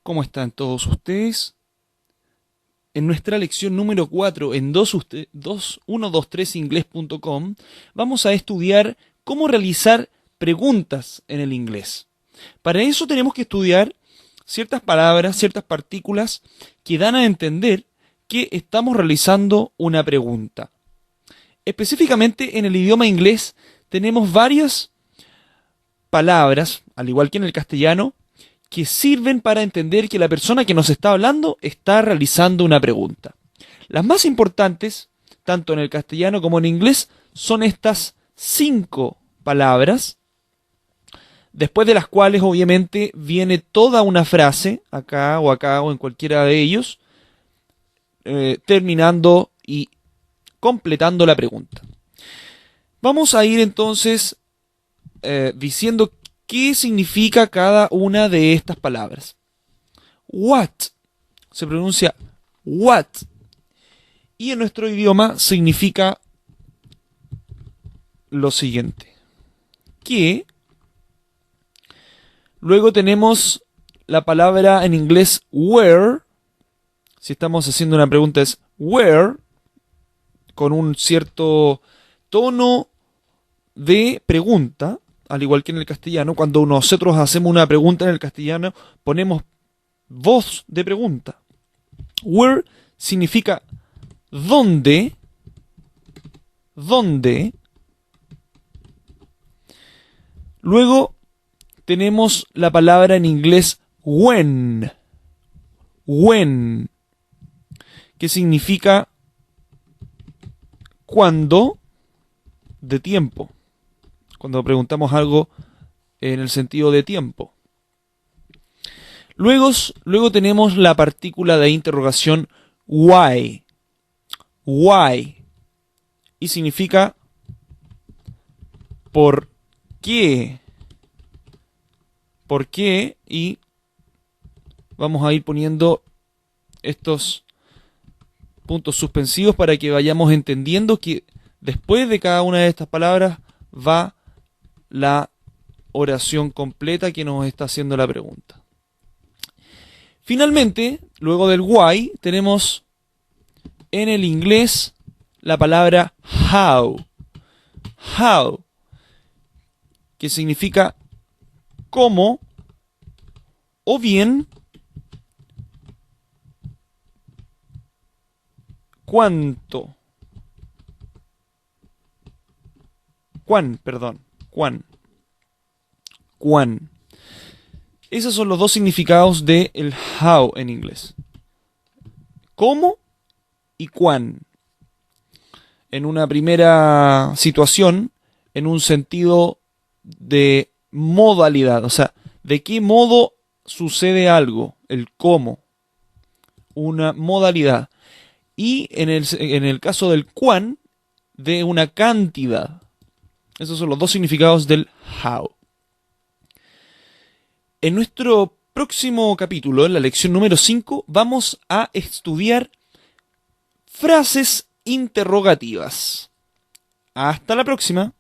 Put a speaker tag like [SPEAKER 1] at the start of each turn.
[SPEAKER 1] ¿Cómo están todos ustedes? En nuestra lección número 4 en 1223inglés.com vamos a estudiar cómo realizar preguntas en el inglés. Para eso tenemos que estudiar ciertas palabras, ciertas partículas que dan a entender que estamos realizando una pregunta. Específicamente en el idioma inglés tenemos varias palabras, al igual que en el castellano, que sirven para entender que la persona que nos está hablando está realizando una pregunta. Las más importantes, tanto en el castellano como en inglés, son estas 5 palabras, después de las cuales obviamente viene toda una frase, acá o en cualquiera de ellos, terminando y completando la pregunta. Vamos a ir entonces diciendo qué significa cada una de estas palabras. What se pronuncia what y en nuestro idioma significa lo siguiente: que. Luego tenemos la palabra en inglés where. Si estamos haciendo una pregunta es where, con un cierto tono de pregunta, al igual que en el castellano. Cuando nosotros hacemos una pregunta en el castellano, ponemos voz de pregunta. Where significa dónde, dónde. Luego tenemos la palabra en inglés when, when, que significa cuándo, de tiempo. Cuando preguntamos algo en el sentido de tiempo. Luego tenemos la partícula de interrogación why. Why. Y significa por qué. ¿Por qué? Y vamos a ir poniendo estos puntos suspensivos para que vayamos entendiendo que después de cada una de estas palabras va la oración completa que nos está haciendo la pregunta. Finalmente, luego del why, tenemos en el inglés la palabra how. How, que significa cómo o bien cuánto. Cuán. Esos son los dos significados de el how en inglés. ¿Cómo? Y cuán. En una primera situación, en un sentido de modalidad, o sea, de qué modo sucede algo, el cómo, una modalidad. Y en el caso del cuán, de una cantidad. Esos son los dos significados del how. En nuestro próximo capítulo, en la lección número 5, vamos a estudiar frases interrogativas. Hasta la próxima.